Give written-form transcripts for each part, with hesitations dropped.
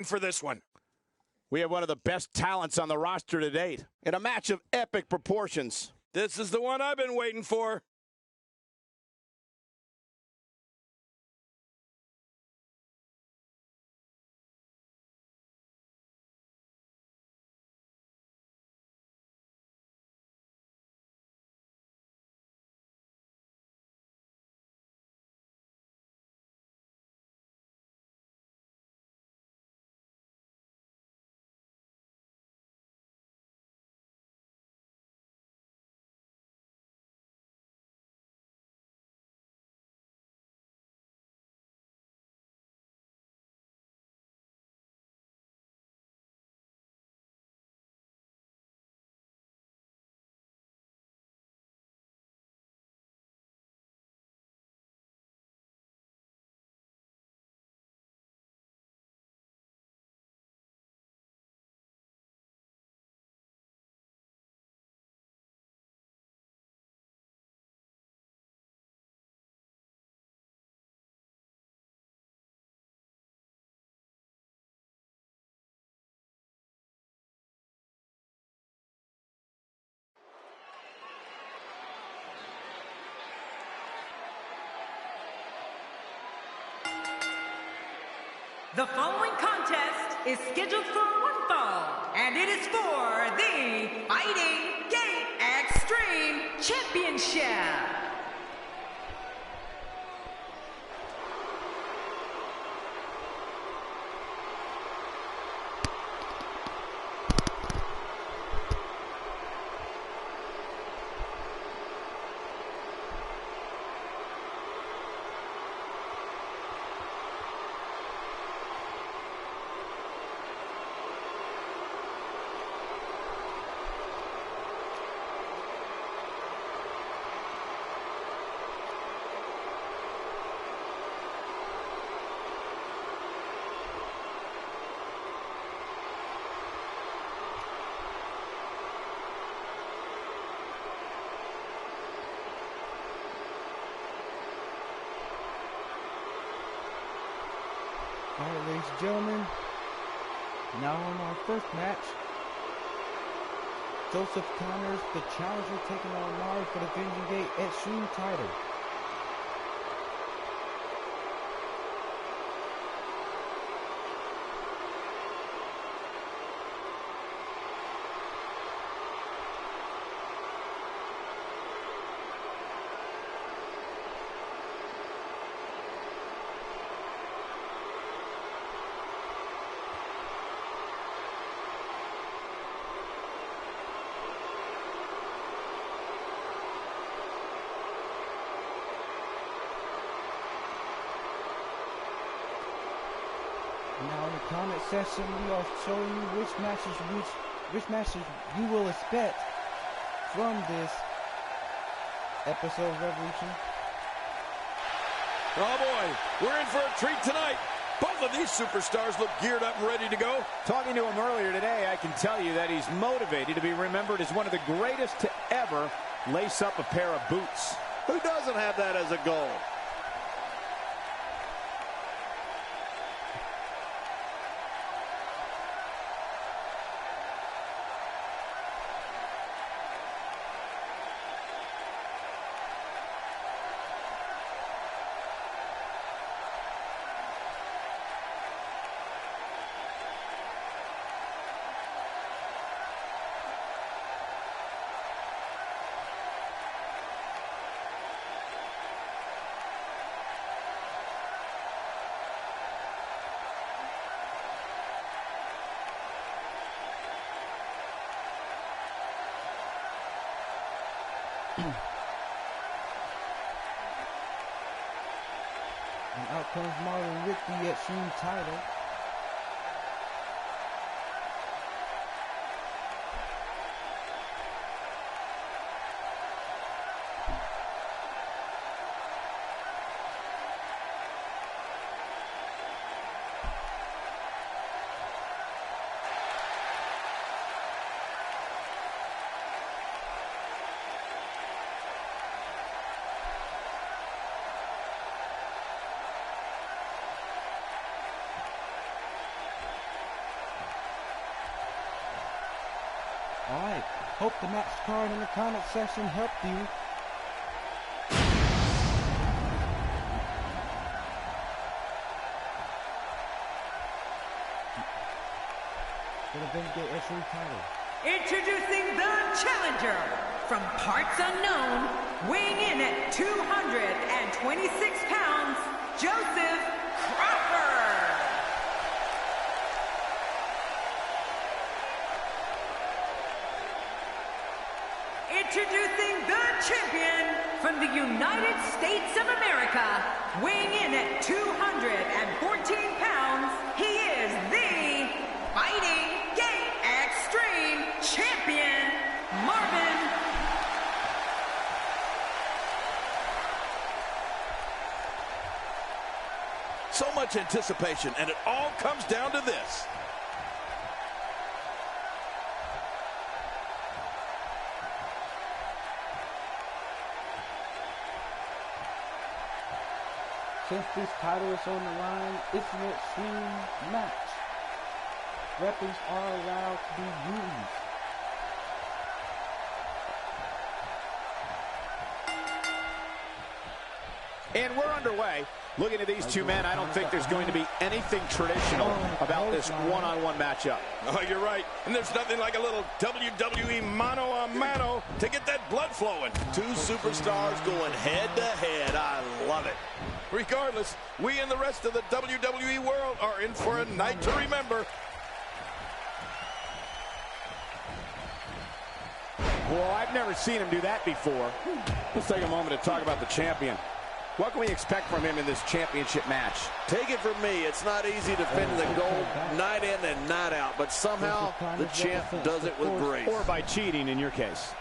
for this one. We have one of the best talents on the roster to date in a match of epic proportions. This is the one I've been waiting for. The following contest is scheduled for one fall, and it is for the Fighting Gate Extreme Championship. All right, ladies and gentlemen, now on our first match, Joseph Connors, the challenger, taking on Mars for the Fighting Gate Extreme title. Now in the comment section, we are showing you which matches you will expect from this episode of ReVolution. Oh boy, we're in for a treat tonight. Both of these superstars look geared up and ready to go. Talking to him earlier today, I can tell you that he's motivated to be remembered as one of the greatest to ever lace up a pair of boots. Who doesn't have that as a goal? And out comes Marlon with the Extreme title. Alright, hope the match card in the comment section helped you. For the Vindicate X-Treme title. Introducing the challenger from parts unknown, weighing in at 226 pounds, Joseph Crawford. Introducing the champion from the United States of America, weighing in at 214 pounds, he is the Fighting Gate Extreme Champion, Marvin. So much anticipation, and it all comes down to this. Since this title is on the line, it's an extreme match. Weapons are allowed to be used. And we're underway. Looking at these two men, I don't think there's going to be anything traditional about this one-on-one matchup. Oh, you're right. And there's nothing like a little WWE mano-a-mano to get that blood flowing. Two superstars going head-to-head. I love it. Regardless, we and the rest of the WWE world are in for a night to remember. Well, I've never seen him do that before. Let's take a moment to talk about the champion. What can we expect from him in this championship match? Take it from me, it's not easy defending the gold night in and night out, but somehow the champ does it with grace. Or by cheating in your case.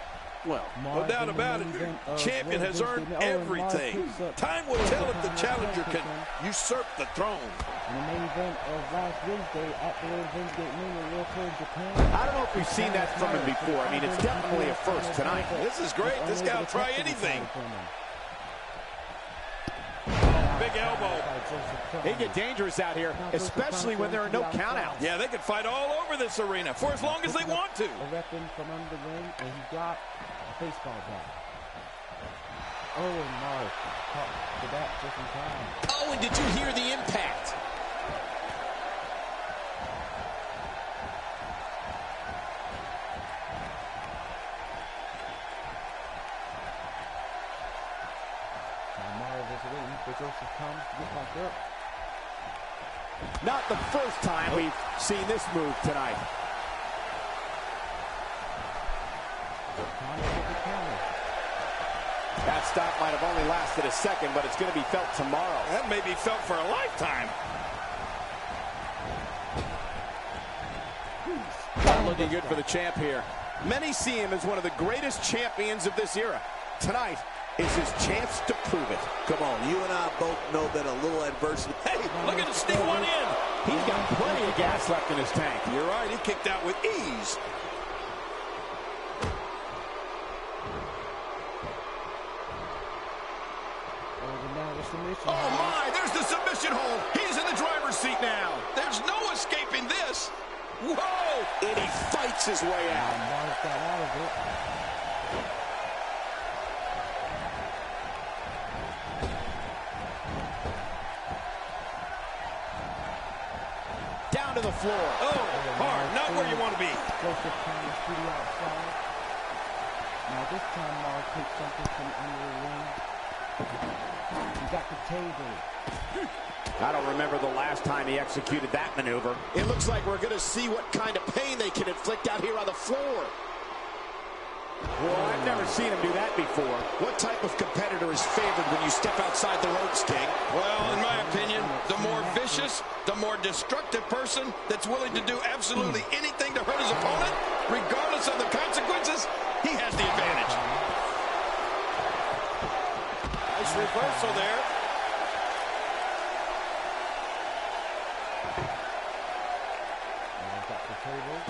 Well, No doubt about it. Champion has earned everything. Time will tell if the challenger can usurp the throne. In the main event of last Wednesday at the Vindicate Memorial in Japan. I don't know if we've seen that from him before. I mean, it's definitely a first tonight. This is great. This guy will try anything. Big elbow. They get dangerous out here, especially when there are no countouts. Yeah, they can fight all over this arena for as long as they want to. A weapon from under the ring, and he got a baseball bat. Oh, Mark caught the bat just in time. Oh, and did you hear the impact? Joseph comes to get back up. Not the first time we've seen this move tonight. That stop might have only lasted a second, but it's going to be felt tomorrow. That may be felt for a lifetime. Not looking good for the champ here. Many see him as one of the greatest champions of this era. Tonight is his chance to prove it. Come on, you and I both know that a little adversity. Hey, look at him sneak one in. He's got plenty of gas left in his tank. You're right, he kicked out with ease. Oh my, there's the submission hold. He's in the driver's seat now. There's no escaping this. Whoa! And he fights his way out. Mark got out of it. Down to the floor. Oh, hard. Not where you want to be. Joseph comes to the outside. Now this time Mark takes something from under the ring. He got the table. I don't remember the last time he executed that maneuver. It looks like we're going to see what kind of pain they can inflict out here on the floor. Well, I've never seen him do that before. What type of competitor is favored when you step outside the ropes, King? Well, in my opinion, the more vicious, the more destructive person that's willing to do absolutely anything to hurt his opponent, regardless of the consequences, he has the advantage. Nice reversal there.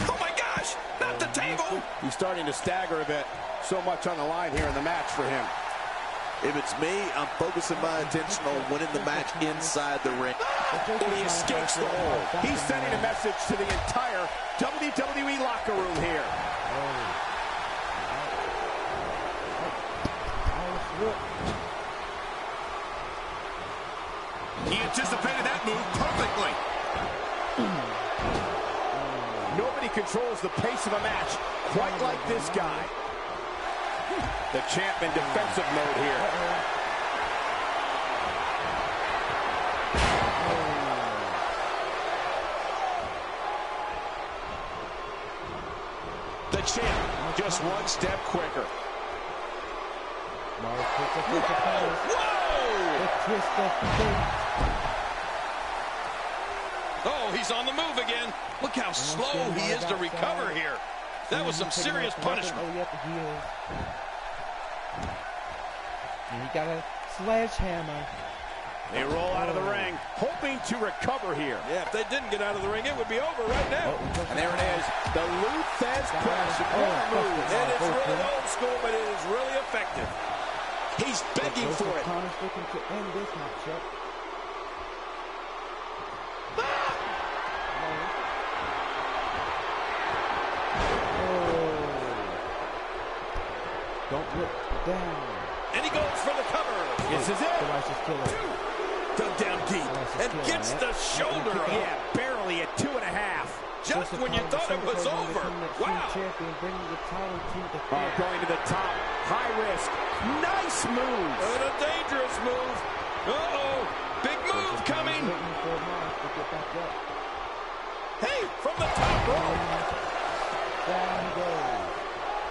Oh my gosh, not the table. He's starting to stagger a bit. So much on the line here in the match for him. If it's me, I'm focusing my attention on winning the match inside the ring. And he escapes the hold. He's sending a message to the entire WWE locker room here. technique perfectly. Nobody controls the pace of a match quite like this guy. The champ in defensive mode here. The champ just one step quicker. Oh, he's on the move again. Look how slow he is to recover here. That was some serious punishment. Oh, yep, he is. And he got a sledgehammer. They roll out of the ring, hoping to recover here. Yeah, if they didn't get out of the ring, it would be over right now. And there it is, the Luthez press. It is really old school, but it is really effective. He's begging for it. Connor's looking to end this matchup. Don't look down. And he goes for the cover. This is it. The righteous killer. Dug down deep and gets the shoulder up. Yeah, barely at 2.5. Just when you thought it was over. Wow. Champion bringing the title to the Going to the top. High risk. Nice move. And a dangerous move. Uh-oh. Big move coming. Hey, from the top rope. Down he goes.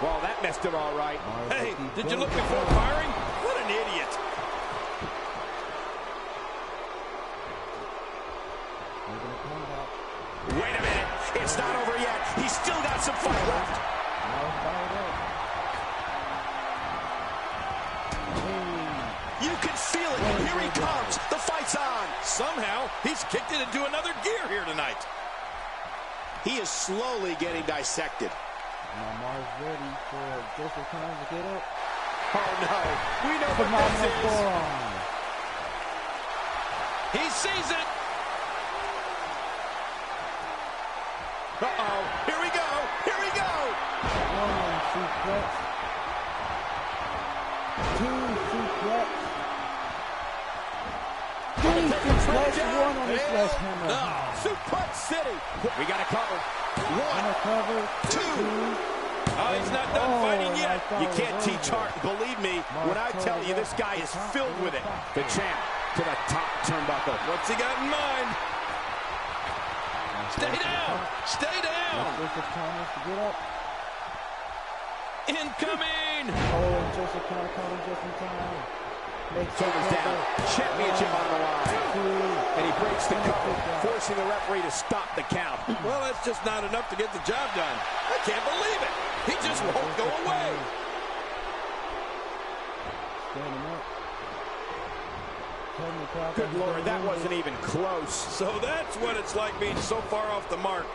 Well, that messed it all right. Hey, did you look before firing? What an idiot. Wait a minute. It's not over yet. He's still got some fight left. You can feel it. Here he comes. The fight's on. Somehow, he's kicked it into another gear here tonight. He is slowly getting dissected. Now Mars ready for Joseph Connor to get up. Oh, no. We know what this is. He sees it. Uh-oh. Here we go. Here we go. One suplex. Two suplex. Three suplex. One on the sledgehammer. No. Suplex City. We got to cover. One. Cover. Two. Oh, he's not done fighting yet. You can't teach heart. Believe me when I tell you this guy is filled with it. The champ to the top turnbuckle. What's he got in mind? Stay down. Stay down. Joseph Connor to get up. Incoming. Oh, and Joseph Connor coming just in time. Shoulders down. Championship on the line. And he breaks the cover, forcing the referee to stop the count. Well, that's just not enough to get the job done. I can't believe it. He just won't go away. Standing up. Good Lord, that wasn't even close. So that's what it's like being so far off the mark.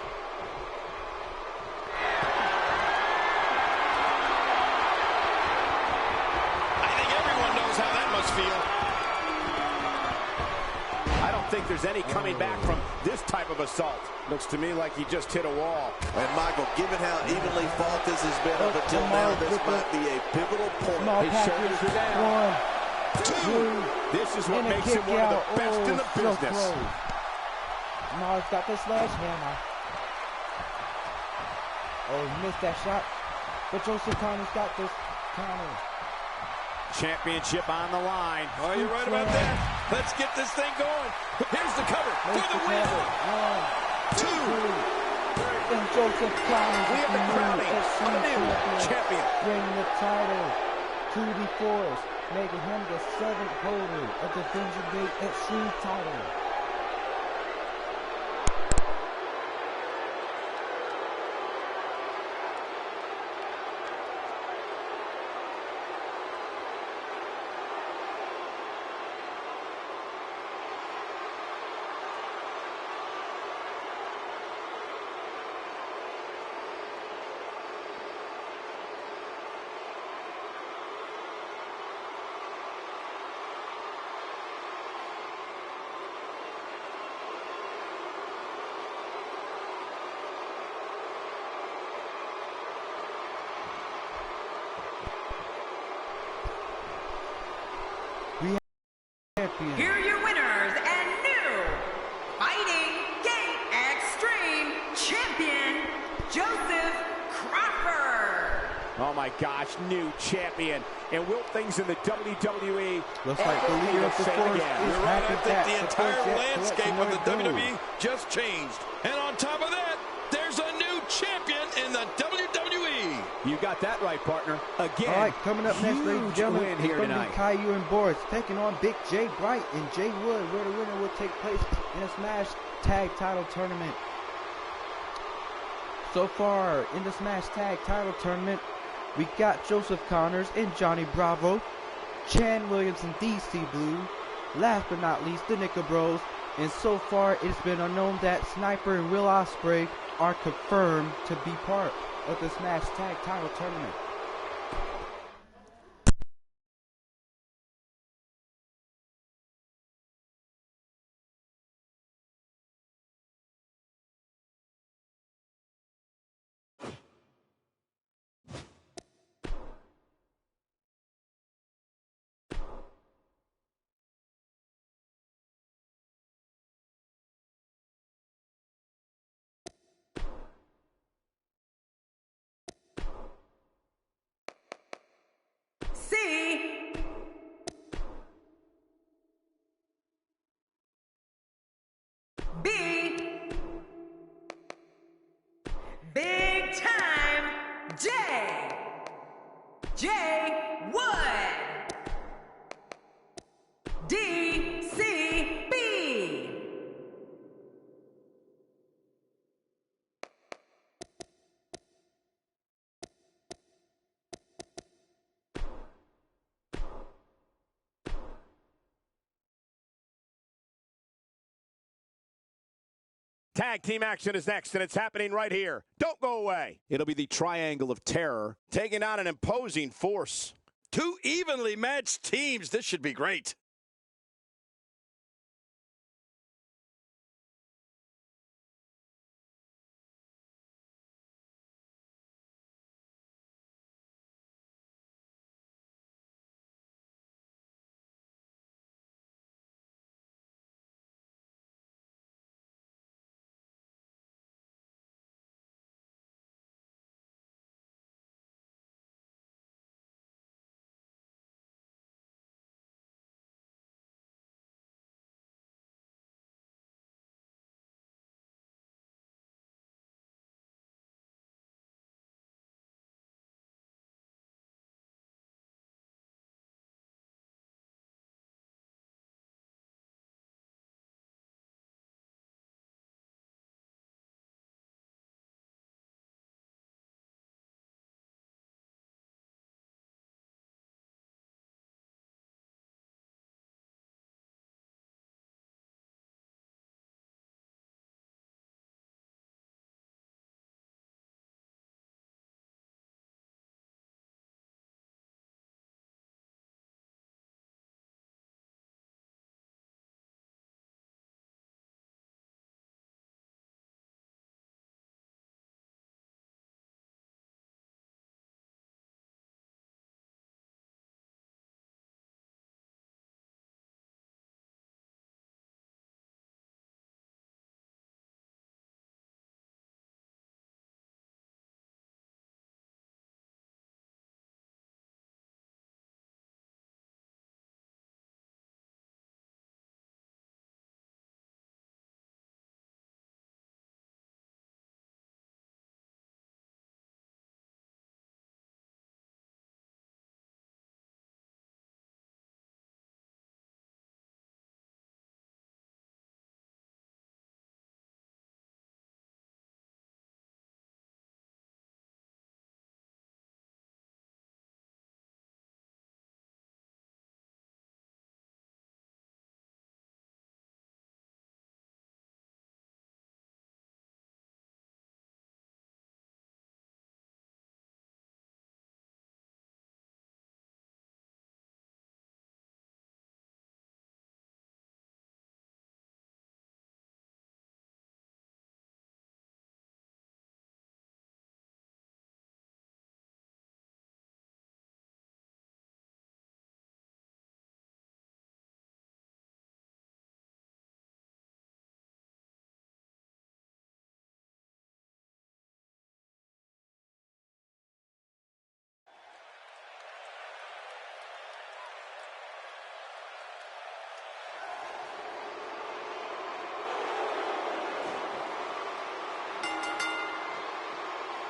I think everyone knows how that must feel. I don't think there's any coming back from this type of assault. Looks to me like he just hit a wall. And Michael, given how evenly fought this has been up until now, this might be a pivotal point. His shoulders are down. Two. This is what makes him one of the best in the business. Mars got the sledgehammer. Oh, he missed that shot. But Joseph Connor's got this counter. Championship on the line. Oh, you're right about that. Let's get this thing going. Here's the cover for the win. One, two. And Joseph Connor. We have the crowning of a new champion. Bringing the title to the force, making him the 7th holder of the Benjamin Extreme title. champion, Joseph Crawford. Oh my gosh, new champion. And will things in the WWE looks like the leader of the force is You're right, I think the entire Force landscape of the collection WWE just changed. And on top of that, there's a new champion in the WWE. You got that right, partner. Again, all right, coming up next, ladies and gentlemen, win it's here going to be tonight. Caillou and Boris taking on Big Jay Bright and Jay Wood, where the winner will take place in a Smash Tag Title Tournament. So far in the Smash Tag Title Tournament, we got Joseph Connors and Johnny Bravo, Chan Williams and DC Blue, last but not least the Nickel Bros, and so far it's been unknown that Sniper and Will Ospreay are confirmed to be part of the Smash Tag Title Tournament. C. B. Big time J. J. Wood. D. C. B. Tag team action is next, and it's happening right here. Don't go away. It'll be the Triangle of Terror, taking on an imposing force. Two evenly matched teams. This should be great.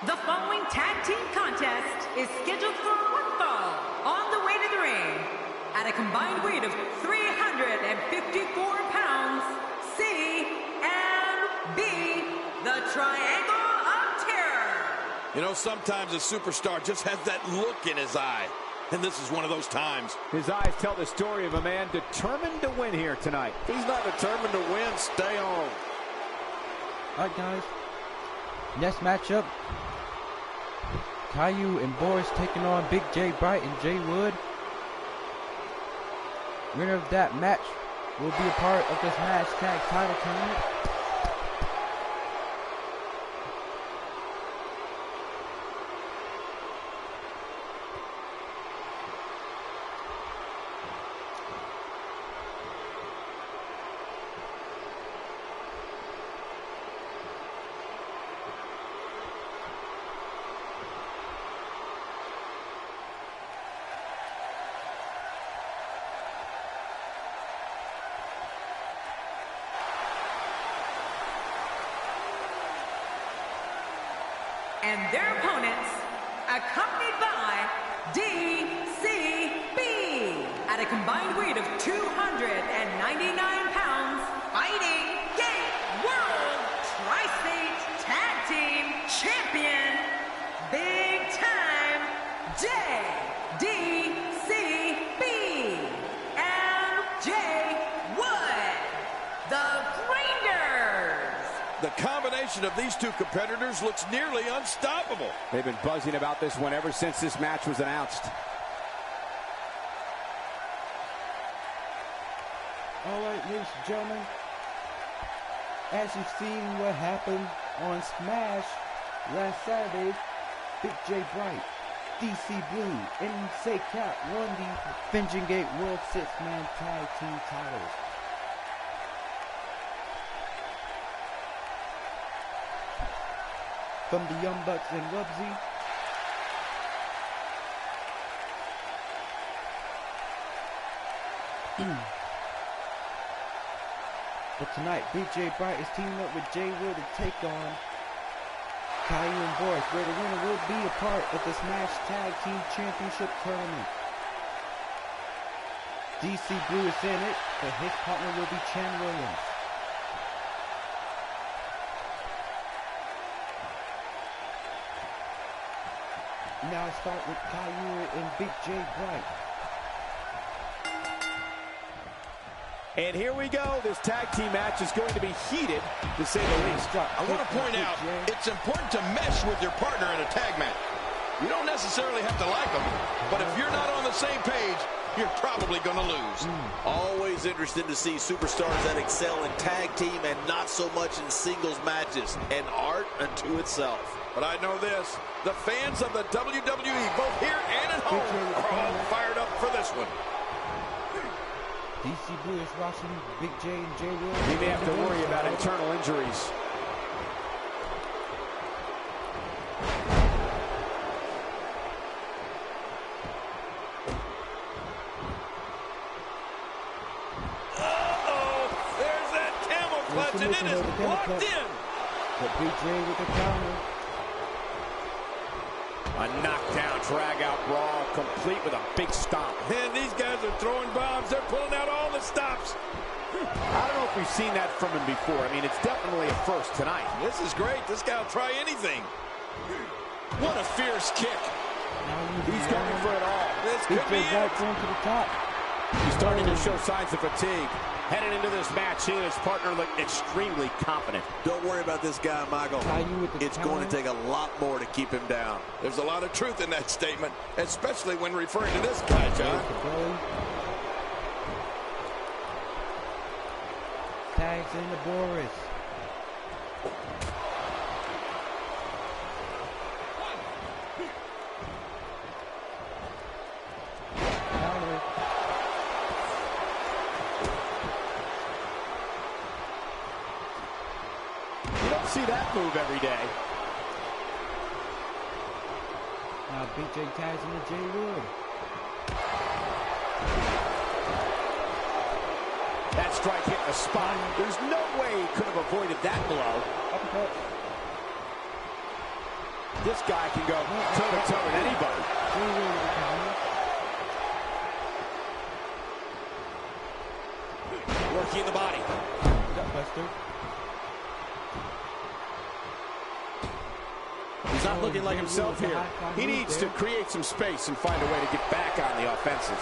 The following tag team contest is scheduled for one fall. On the way to the ring, at a combined weight of 354 pounds, C and B, the Triangle of Terror. You know, sometimes a superstar just has that look in his eye. And this is one of those times. His eyes tell the story of a man determined to win here tonight. If he's not determined to win, stay home. All right, guys. Next matchup, Caillou and Boris taking on Big J Bright and Jay Wood. Winner of that match will be a part of this match tag title tournament. And their opponents, accompanied by DCB, at a combined weight of 299 pounds, fighting Gate World Tri-State Tag Team Champion, Big Time JDCB and Jay Wood, the Grinders. The combination of these two competitors looks nearly unstoppable. They've been buzzing about this one ever since this match was announced. All right, ladies and gentlemen, as you've seen what happened on Smash last Saturday, Big J Bright, DC Blue, and Say Cat won the Finishing Gate World 6-Man Tag Team titles. From the Young Bucks and Wubsy, but tonight, BJ Bright is teaming up with Jay Wood to take on Caillou and Boris, where the winner will be a part of the Smash Tag Team Championship Tournament. DC Blue is in it, but his partner will be Chan Williams. Now start with Caillou and Big J Bright. And here we go. This tag team match is going to be heated, to say the least. I want to point out, it's important to mesh with your partner in a tag match. You don't necessarily have to like them, but if you're not on the same page, you're probably going to lose. Always interested to see superstars that excel in tag team and not so much in singles matches. An art unto itself. But I know this, the fans of the WWE, both here and at home, are all fired up for this one. DC Blue is watching Big J and Jay Wood. He may have to worry about internal injuries. Uh-oh, there's that camel clutch, and it is locked in. But Big J with the counter. A knockdown, drag-out brawl, complete with a big stomp. And these guys are throwing bombs. They're pulling out all the stops. I don't know if we've seen that from him before. I mean, it's definitely a first tonight. This is great. This guy will try anything. What a fierce kick. He's going for it all. This Big could be J it. Bright going to the top. He's starting to show signs of fatigue. Headed into this match, he and his partner look extremely confident. Don't worry about this guy, Michael. Caillou with the It's going to take a lot more to keep him down. There's a lot of truth in that statement, especially when referring to this guy, John. Tags into Boris. Counter. You don't see that move every day. Now Big J tags into Jay Wood. That strike hit the spot. There's no way he could have avoided that blow. Uppercut. This guy can go toe-to-toe with anybody. Working the body. Gutbuster. He's not looking like himself here. He needs to create some space and find a way to get back on the offensive.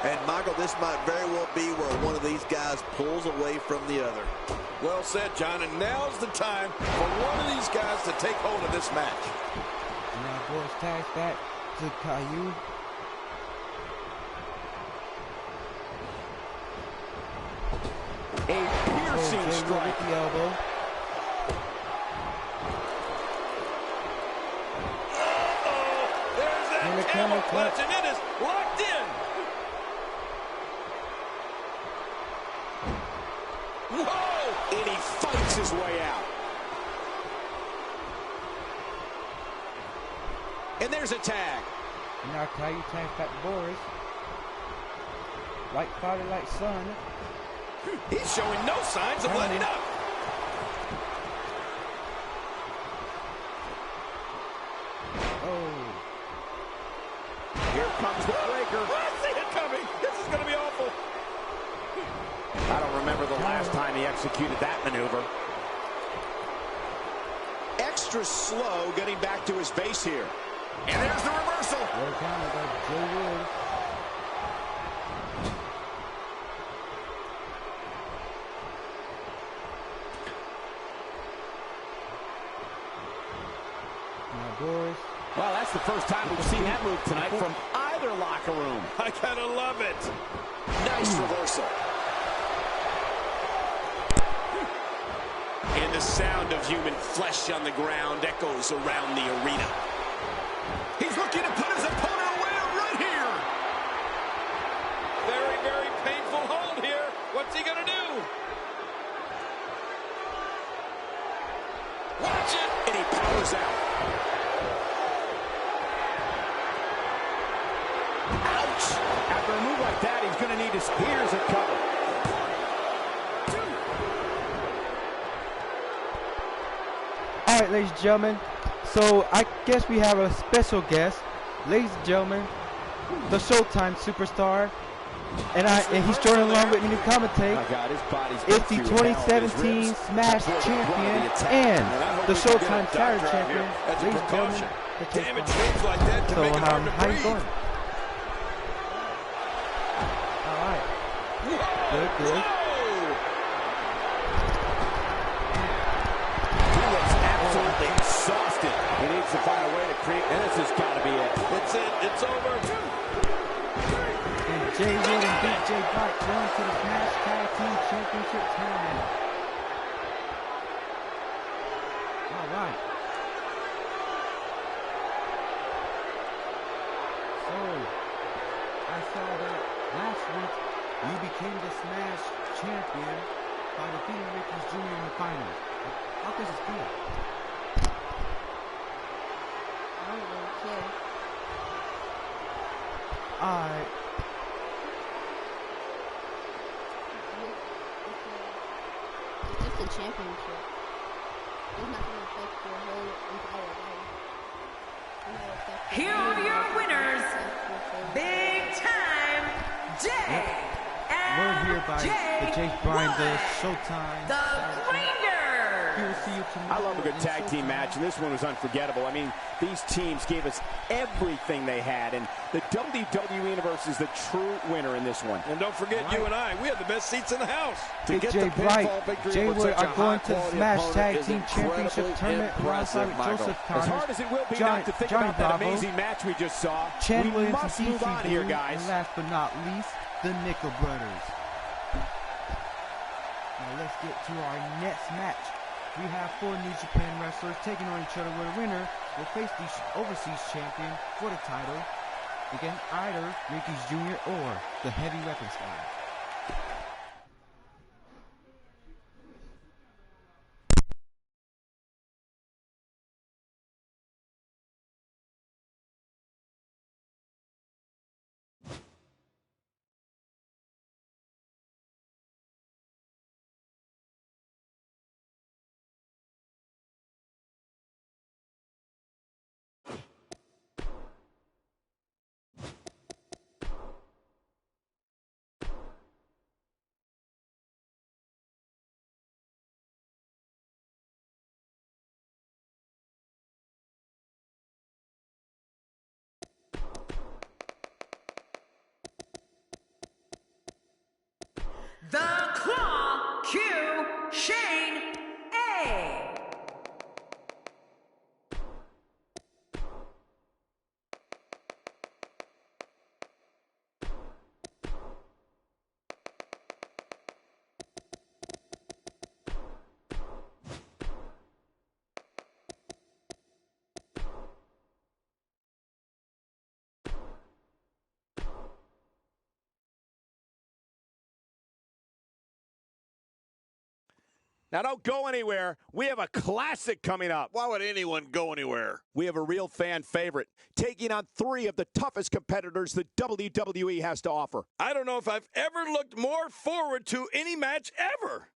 And, Michael, this might very well be where one of these guys pulls away from the other. Well said, John, and now's the time for one of these guys to take hold of this match. Now Boris tags back to Caillou. A piercing strike. With the elbow. There's that And the camel camel clutch, clutch. and it is locked in. Whoa! And he fights his way out. And there's a tag. And now Caillou tags back to Boris. Like father, like son. He's showing no signs of letting up. Oh. Here comes the breaker. I see it coming. This is going to be awful. I don't remember the last time he executed that maneuver. Extra slow getting back to his base here. And there's the reversal. Well counted by Joe Wood. Now Boris. Well, that's the first time we've seen that move tonight from either locker room. I kind of love it. Nice reversal. And the sound of human flesh on the ground echoes around the arena. He's looking to put his opponent away right here. Very, very painful hold here. What's he going to do? Watch it. And he powers out. Ouch! After a move like that, he's going to need his ears a cover. All right, ladies and gentlemen. So I guess we have a special guest, ladies and gentlemen, the Showtime superstar, and he's joining along with me to commentate. Oh my God, his body's It's the 2017 Smash champion and the Showtime title champion, That's a ladies and gentlemen. precaution. the Chase Damage Brown. moves like that can So make it hard to how you breathe. doing? All right. Good, good. He looks absolutely exhausted. He needs to find a way to create, and this has got to be it. It's it. It's over. And Jay Wood and Big J Bart going to the Smash Tag Team Championship tournament. All right. So, I saw that last week you became the Smash champion by defeating Ricky Jr. in the finals. How does it feel? I don't really care. Alright. It's just a championship. It's not going to affect your whole entire life. Here are your winners, Big Time Jay We're and here by the Jay Chase Brown, the Wood, Showtime. the Grinder. We will see you tomorrow. I love a good in tag team Showtime. match, and this one was unforgettable. I mean, these teams gave us everything they had, and the WWE Universe is the true winner in this one. And don't forget, you and I, we have the best seats in the house. Big J Bright, Jay Wood are going to the Smash Tag Team Championship Tournament alongside with Joseph As Connors, hard as it will be Johnny- not to think Johnny about that Bravo, amazing match we just saw, Chan we Williams must and move DC on here, Blue, guys. and last but not least, the Nickel Brothers. Now let's get to our next match. We have 4 New Japan wrestlers taking on each other, where the winner will face the overseas champion for the title against either Ricky Jr. or the Heavy Weapons guy. The Claw Q Shane A. Now, don't go anywhere. We have a classic coming up. Why would anyone go anywhere? We have a real fan favorite taking on 3 of the toughest competitors the WWE has to offer. I don't know if I've ever looked more forward to any match ever.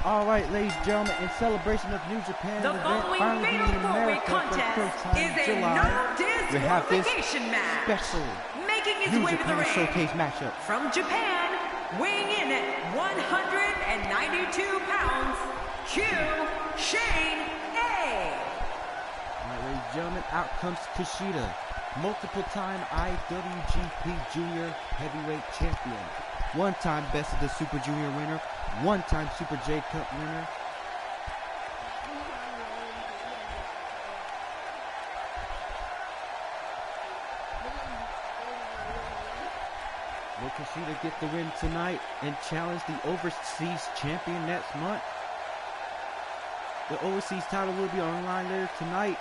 All right, ladies and gentlemen, in celebration of New Japan The event following finally being in fatal four-way America for the contest first time is in a July, we have this no-disqualification match. special Making his New way to the Japan ring Showcase matchup. from Japan, weighing in at 192 pounds, Q Shane A. All right, ladies and gentlemen, out comes Kushida, multiple-time IWGP Junior Heavyweight Champion, one-time Best of the Super Junior winner, one-time Super J Cup winner. Will Kushida get the win tonight and challenge the Overseas Champion next month? The Overseas title will be on the line later tonight,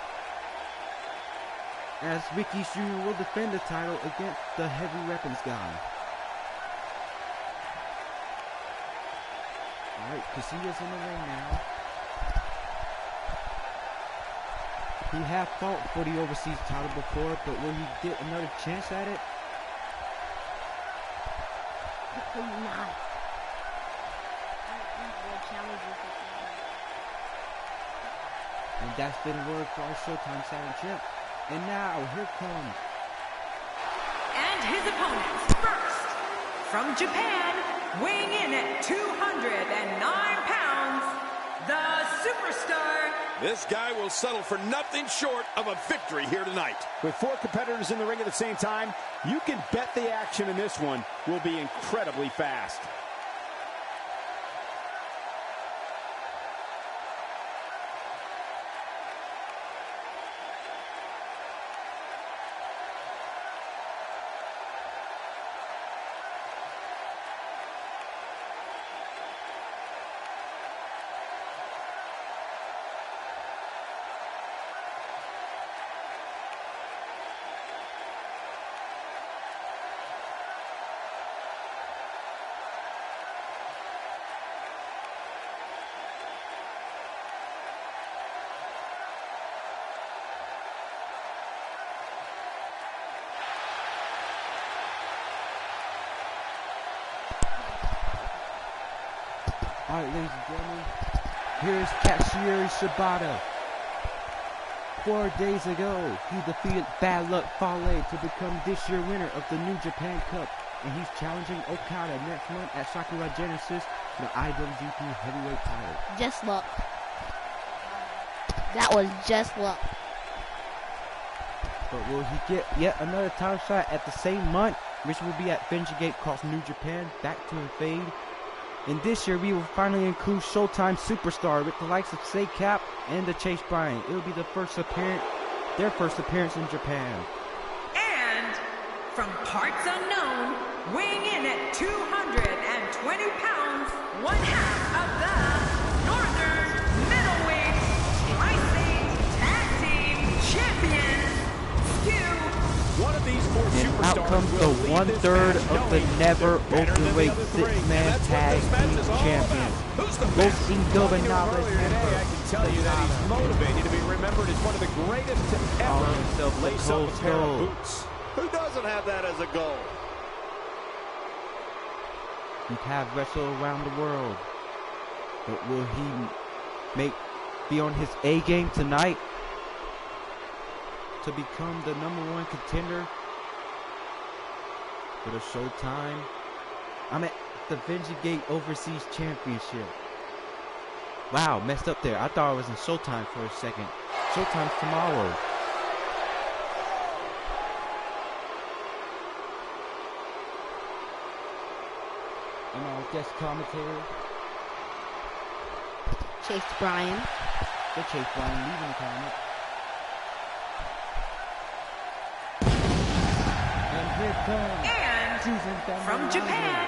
as Ricky Jr. will defend the title against the Heavy Weapons guy. Alright, Kushita's in the ring now. He have fought for the Overseas title before, but will he get another chance at it? Hopefully not. And that's been a word for our Showtime Saturn champ. And now, here comes his opponents, first, from Japan, weighing in at 209 pounds, the Superstar. This guy will settle for nothing short of a victory here tonight. With 4 competitors in the ring at the same time, you can bet the action in this one will be incredibly fast. All right, ladies and gentlemen, here's Katsuyori Shibata. 4 days ago, he defeated Bad Luck Fale to become this year's winner of the New Japan Cup, and he's challenging Okada next month at Sakura Genesis for the IWGP Heavyweight title. Just luck. That was just luck. But will he get yet another title shot at the same month, which will be at Venture Cross New Japan, back to a fade? And this year, we will finally include Showtime Superstar with the likes of Say Cap and the Chase Bryant. It will be their first appearance in Japan. And from parts unknown, weighing in at 220 pounds, one half of the Northern Middleweight Tri-State Tag Team Champions, Stu. One of these 4 And superstars out comes will the leave this 1/3 match of the knowing never they're better than the openweight other 3. 6-man That's what tag this match team is all champions. about. Who's the Both best? Indominables Earlier today, I can tell you that he's motivated to be remembered as one of the greatest to ever himself the lace up a cold pair of toe. boots. Who doesn't have that as a goal? He have wrestled around the world, but will he be on his A game tonight to become the #1 contender for the Showtime? I'm at the Venture Overseas Championship. Wow, messed up there. I thought it was in Showtime for a second. Showtime's tomorrow. And our guest commentator, Chase Bryan. the Chase Bryant, leaving the comment. And here comes And Susan Thunder from Liger. Japan,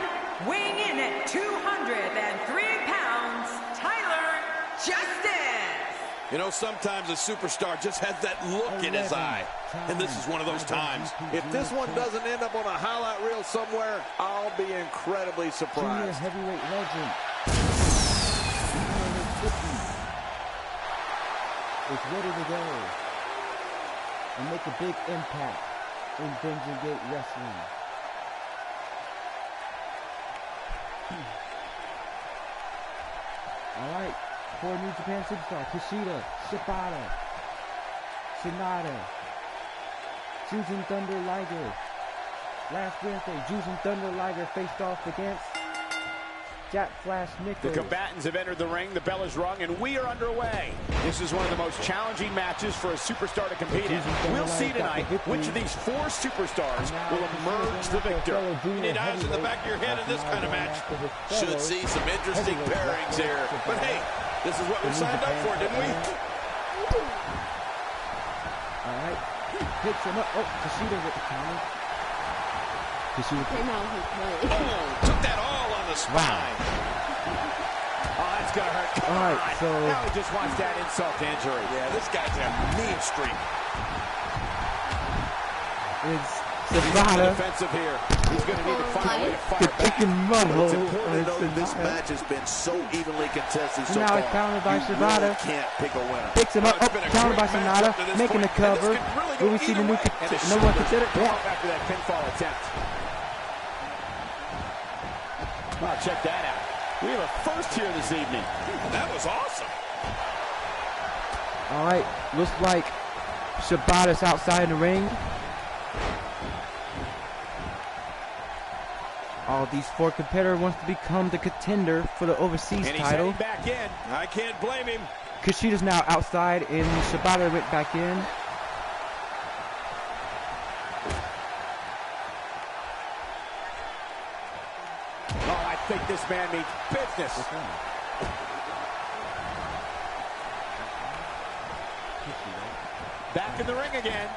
weighing in at 203 pounds, Tyler Justice. You know, sometimes a superstar just has that look in his eye. And this is one of those times. If this one doesn't end up on a highlight reel somewhere, I'll be incredibly Junior surprised. heavyweight legend. 250 is ready to go and make a big impact in Vengeance Gate Wrestling. Alright, for New Japan Superstar, Kushida, Shibata, Sonata, Susan Thunder Liger. Last Wednesday, Susan Thunder Liger faced off against Jack Flash The Nichols. combatants have entered the ring, the bell is rung, and we are underway. This is one of the most challenging matches for a superstar to compete in. We'll see tonight which of these 4 superstars will emerge the victor. You need eyes in the back of your head in this kind of match. Should see some interesting pairings here. But hey, this is what we signed up for, didn't we? Alright, picks him up. Oh, Kushida with the counter. Kushida. Came out with his way. Oh, took that all on the spine. Oh, that's going to hurt. All right, so Now he just wants that insult to injury. Yeah, this guy's a mean streak. it's He's Shibata. defensive here. He's going to need to find a way to fire The back. chicken mumble. It's important to note this match has been so evenly contested so Now far. it's countered by You Shibata. really can't pick a winner. Picks him up. It's Oh, been a countered by great match Sonata. up to this Making the point, and this cover. could really go Will we see the either new way. And his number 1 shoulders consider? drop Yeah. after that pinfall attempt. Wow, check that out. We have a first here this evening. That was awesome. All right, looks like Shibata's outside the ring. All these 4 competitors wants to become the contender for the overseas And he's title. heading back in. I can't blame him. Kushida's now outside, and Shibata went back in. Oh, I think this man means business. Back in the ring again.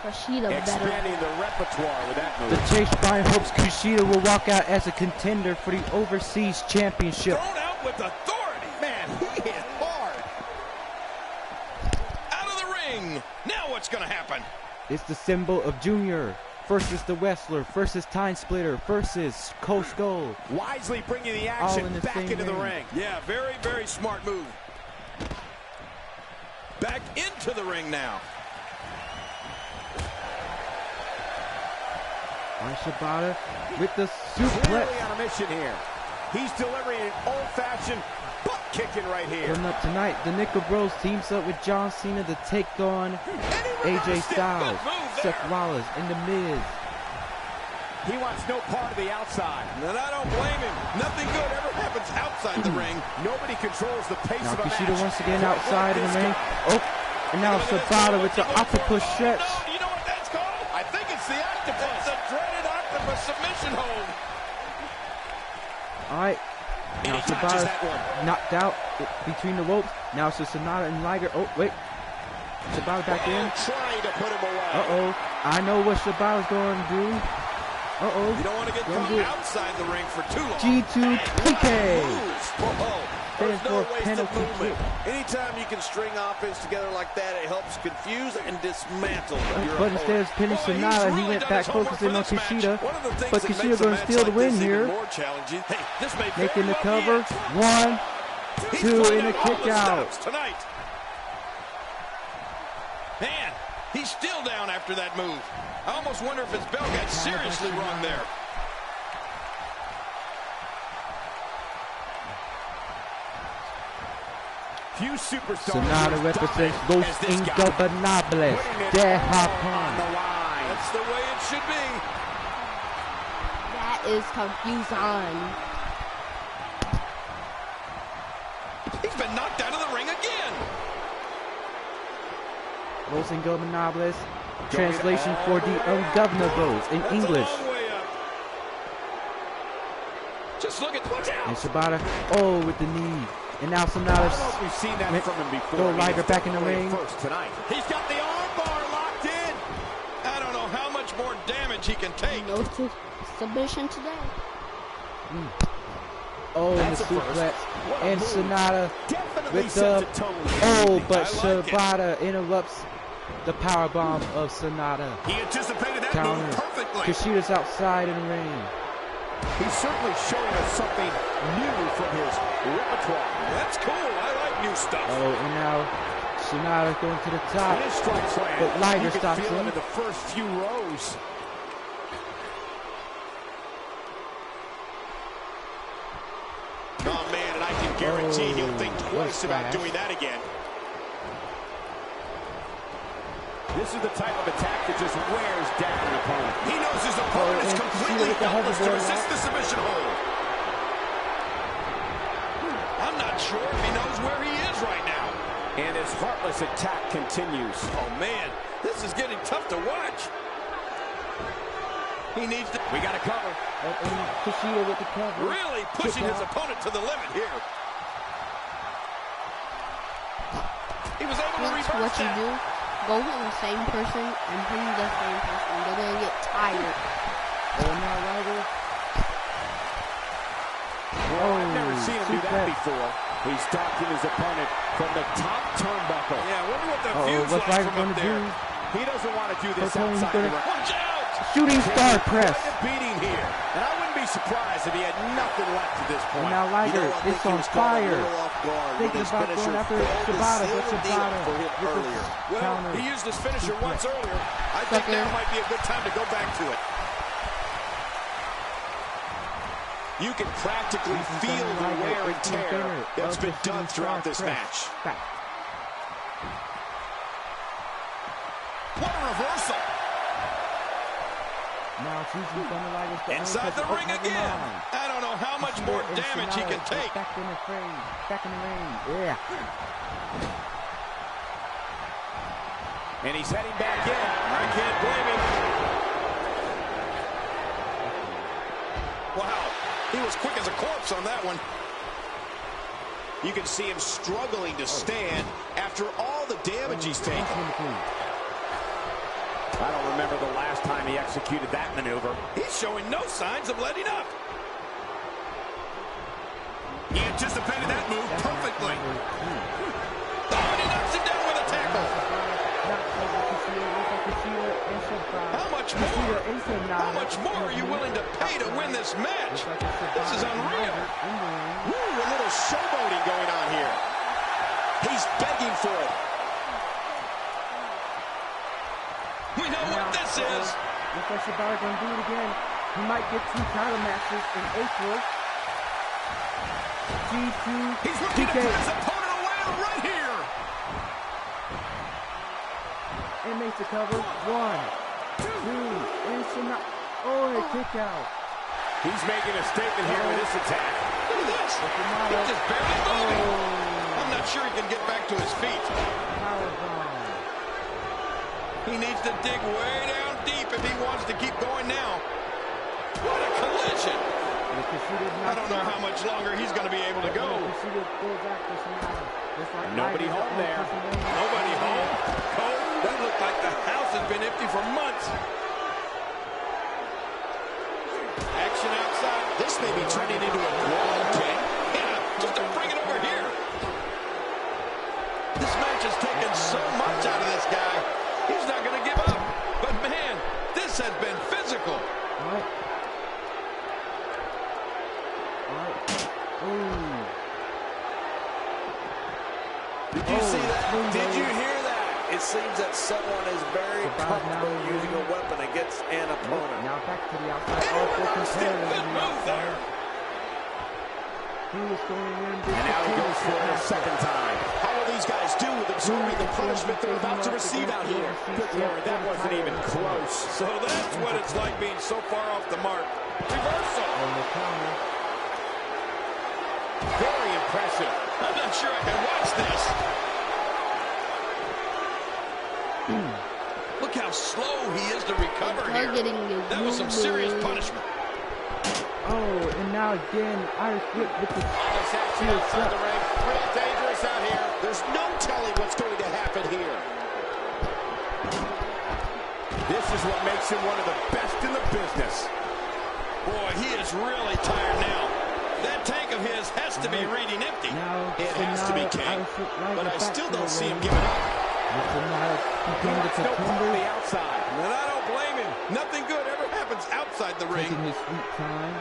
Kushida better. Expanding the repertoire with that move. The Chase Bryan hopes Kushida will walk out as a contender for the overseas championship. Thrown out with authority. Man, he hit hard. Out of the ring. Now what's going to happen? It's the symbol of Junior versus the Wrestler versus Time Splitter versus Cold Skull. Wisely bringing the All action in the back same into the ring. ring. Yeah, very, very smart move. Back into the ring now. Shibata with the suplex. Clearly on a mission here. He's delivering an old-fashioned butt kicking right here. Coming up tonight, the Nickel Bros teams up with John Cena to take on AJ Styles, Seth Rollins, and The Miz. He wants no part of the outside. And I don't blame him. Nothing good ever happens outside the ring. Nobody controls the pace Now of a Kushida match. once again outside in the ring. Oh, and now Shibata with the octopus stretch. No, you know what that's called? I think it's the octopus. It's the dreaded octopus submission hold. All right. Now he dodges that Shibata one. knocked out between the ropes. Now it's Sonata and Liger. Oh, wait. Shibata back in. Trying to put him away. Uh-oh. I know what Shibata's going to do. Uh-oh. You don't want to get Don't caught do it. outside the ring for too long. G2 TK. Whoa. Heading There's no for a wasted penalty movement. kick. Anytime you can string offense together like that, it helps confuse and dismantle your But instead opponent. of pinning Boy, he's Sonata, he really went done back his homework focusing for on this match. Kushida. One of the things But that Kushida makes a going to match steal the like win this here. even more challenging. Hey, this may Making the very well cover. be it. 1, He's 2, pulling and a out all kick the out. stops tonight. Man, he's still down after that move. I almost wonder if his bell got seriously wrong there. Few superstars Sonata are as represents dominant Los as this guy. Ingobernables de On Japón. the line. That's the way it should be. That is confusion. He's been knocked out of the ring again. Los Ingobernables, translation for the ungovernables in That's English. a long way up. Just look at, watch out. And Shibata, oh, with the knee. And now I Sonata's don't know if we've seen that went- from him before. throw He Liger is back in the definitely ring. First tonight. He's got the arm bar locked in. I don't know how much more damage he can take. No submission today. Oh, and the That's a first. suplex. What a And move. Sonata Definitely with sets the a tone. oh, but I like it. Shibata interrupts the powerbomb of Sonata. He anticipated that Counter. move perfectly. Kushida's outside in the ring. He's certainly showing us something new from his repertoire. That's cool. I like new stuff. Oh, and now Sonata going to the top. In his strike slam, But Liger you can stops feel him. him in the first few rows. Oh, man, and I can guarantee he'll think Oh, twice what a about splash. doing that again. This is the type of attack that just wears down an opponent. He knows his opponent is and completely Kushida with the helpless to hoverboard resist lock. the submission hold. I'm not sure if he knows where he is right now. And his heartless attack continues. Oh, man, this is getting tough to watch. He needs to We got to cover. And Kushida with the cover. really pushing Kick his out. opponent to the limit here. He was able to That's reverse what you that. do. Go with the same person and bring the same person. They're going to get tired. Oh, now Liger. Well, I've never seen him do that suplex. before. He's stalking his opponent from the top turnbuckle. Yeah, I wonder what the Uh-oh, view's what's like Liger from going up to there. do? He doesn't want to do this Okay, he's outside gonna- the ring. Watch out! Shooting star press. Quite a beating here. And I wouldn't be surprised if he had nothing left at this And point. now Liger I think is he on was caught a fire. little off guard when Thinking his about finisher going after failed to Shibata, seal but the deal Shibata for him with the earlier. Well, counter. he used his finisher once earlier. I think Sucker. now might be a good time to go back to it. You can practically feel the wear and tear that's been done throughout this match. Back. What a reversal. Now choosing Thunder Liger. Inside the ring again. I don't know how much more damage he can take. Back in the frame. Back in the ring. Yeah. And he's heading back in. I can't blame him. Wow. He was quick as a corpse on that one. You can see him struggling to stand after all the damage he's taken. I don't remember the last time he executed that maneuver. He's showing no signs of letting up. He anticipated that move perfectly. Oh, and he knocks him down with a tackle. How much more? How much more are you willing to pay to win this match? This is unreal. Ooh, a little showboating going on here. He's begging for it. We know what this is. Looks like Shibata gonna do it again. He might get 2 title matches in April. G2. He's looking to put his opponent away right here. And makes the cover. 1, 2, and Shibata. Oh, a kick out. He's making a statement here with this attack. Look at this. He's just barely moving. I'm not sure he can get back to his feet. Powerbomb. He needs to dig way down deep if he wants to keep going now. What a collision. I don't know how much longer he's going to be able to go. Nobody home there. Nobody home? Cole, that looked like the house has been empty for months. Action outside. This may be turning into a brawl, King. Yeah, just to bring it over here. This match has taken so much out of this guy. He's not going to give up. But, man, this has been physical. All right. Did you see that? Did you hear that? It seems that someone is very comfortable using a weapon against an opponent. Now back to the outside. Good move there. He was going in. And now he goes for it a second time. How will these guys do with absorbing the punishment they're about to receive out here? Good Lord, that wasn't even close. So that's what it's like being so far off the mark. Reversal. On the counter. Very impressive. I'm not sure I can watch this. Look how slow he is to recover here. That was some serious punishment. Oh, and now again, Irish whip with the This action outside the ring. Real dangerous out here. There's no telling what's going to happen here. This is what makes him one of the best in the business. Boy, he is really tired now. That tank of his has to be reading empty. It has to be, King. But I still don't see him giving up. No part on the outside. And I don't blame him. Nothing good ever happens outside the ring. Taking his sweet time.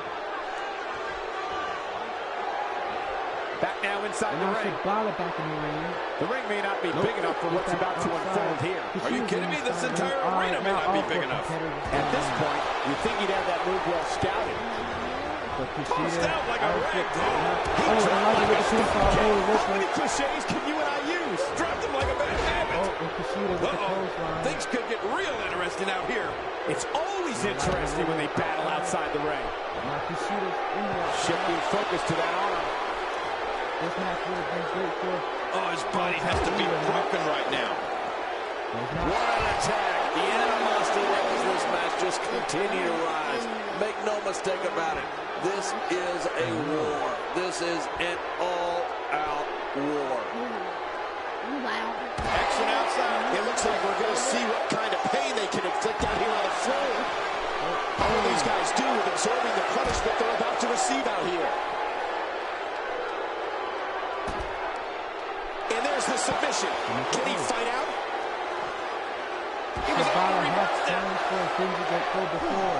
Back now inside the ring. Shibata back in the ring. The ring may not be big enough for what's about to unfold here. Are you kidding me? This entire arena may not be big enough. At this point, you think he'd have that move well scouted. Tossed out like a rag doll. How many cliches can you and I use? Dropped him like a bad habit. Things could get real interesting out here. It's always interesting when they battle outside the ring. Shifting focus to that arm. This match would have been great for. Oh, his body has to be broken right now. What an attack. The animosity levels this match just continue to rise. Make no mistake about it. This is a war. This is an all-out war. Wow. Action outside. It looks like we're going to see what kind of pain they can inflict out here on the floor. How will these guys do with absorbing the punishment they're about to receive out here? And there's the submission. Can he fight out? He was already busted.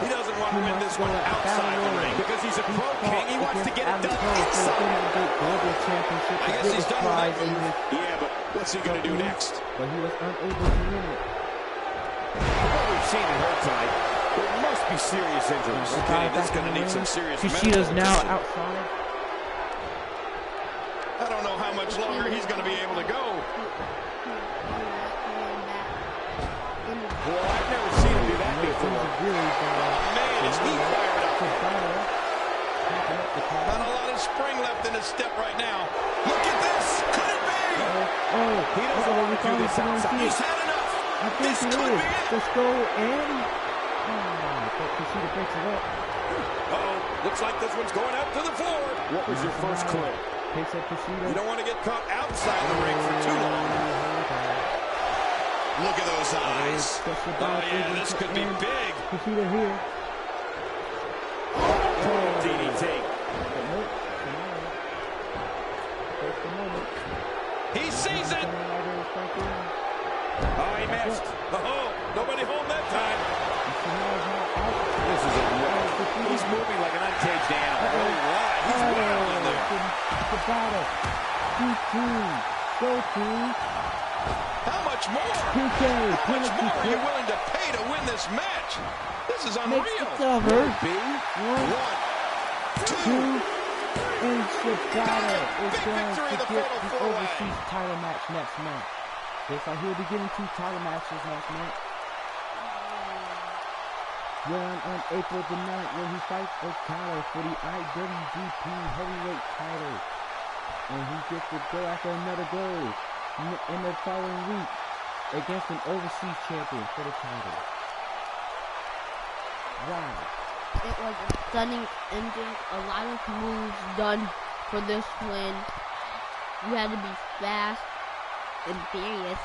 He doesn't want to win this one outside the ring Because he's a pro king, he wants to get it done inside. I guess he's done with that move. Yeah, but what's he going to do next? But he was unable to win it. What we've seen in her tonight, there must be serious injuries. Okay, that's going to need some serious Kishida's medical now attention. outside. I don't know how much longer he's going to be able to go. Well, I've never seen him do that before. before. Really Man, is he fired up. Not a lot of spring left in his step right now. Look at this. Could it be? He doesn't want to do this outside. He's had enough. I think This it could is. be it. Let's go in. But Kushida breaks it up. Uh-oh. Looks like this one's going out to the floor. What was your first clue? Takes up Kushida. You don't want to get caught outside the ring for too long. Look at those eyes. Oh, yeah, this could be big. Kushida here. Total DDT. He sees it. Oh, he missed. Oh, nobody home that time. This is a He's moving like an uncaged animal. Oh, wow. He's wild in there. Tabata. Go team. How much more? PK. How much more are you willing to pay to win this match? This is unreal. Cover. One, two. And Shibata is Big going victory to in the get fatal the four-way. overseas title match next month. Looks like he'll be getting 2 title matches next month. One on April the 9th when he fights Okada for the IWGP Heavyweight title. And he gets to go after another goal in the following week against an overseas champion for the title. Wow. It was a stunning ending. A lot of moves done for this win. You had to be fast and furious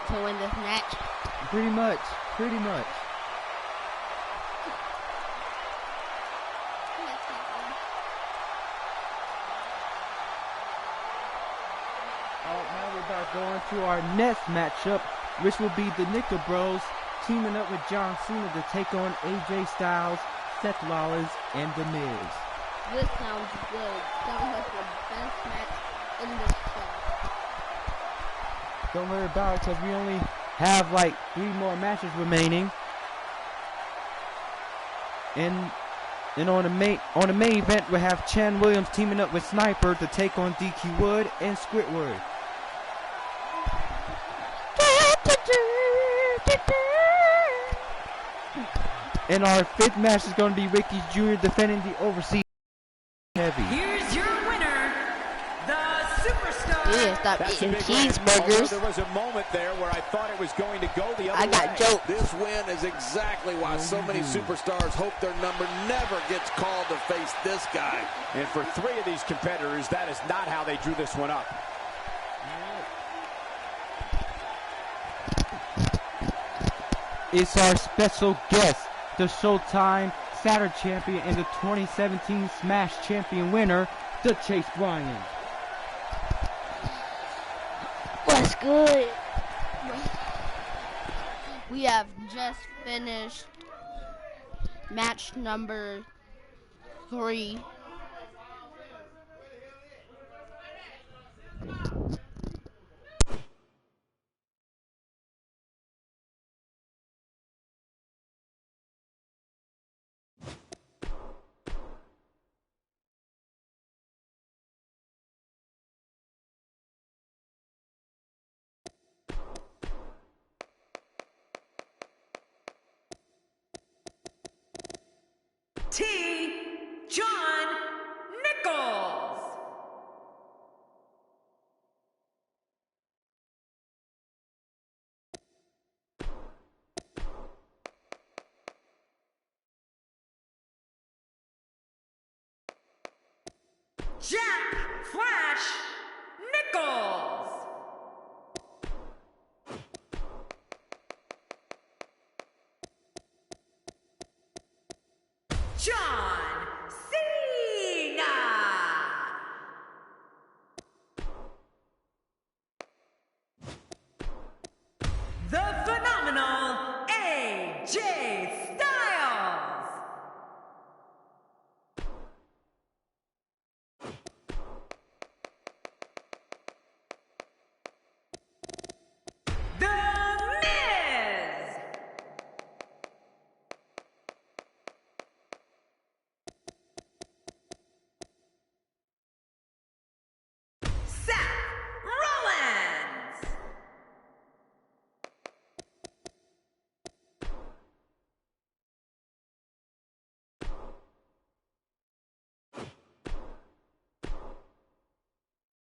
to win this match. Pretty much. Pretty much. Alright, now we're about to go on to our next matchup, which will be the Nickel Bros teaming up with John Cena to take on AJ Styles, Seth Rollins, and The Miz. This sounds good. Sounds like the best match in this show. Don't worry about it, because we only have like 3 more matches remaining. And on the main event, we have Chan Williams teaming up with Sniper to take on DQ Wood and Squidward. And our 5th match is going to be Ricky Jr. defending the overseas heavy. Here's your winner, the superstar. Yeah, stop That's a eating big win. Although cheeseburgers. there was a moment there where I thought it was going to go the other I got way. jokes. This win is exactly why so many superstars hope their number never gets called to face this guy. And for 3 of these competitors, that is not how they drew this one up. It's our special guest, the Showtime Saturn champion and the 2017 Smash champion winner, the Chase Bryan. What's good? We have just finished match number 3. T. John Nichols. Jack Flash Nichols. John Cena. The phenomenal AJ Styles.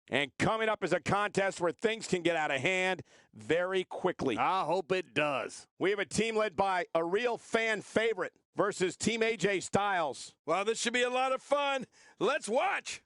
And coming up is a contest where things can get out of hand very quickly. I hope it does. We have a team led by a real fan favorite versus Team AJ Styles. Well, this should be a lot of fun. Let's watch.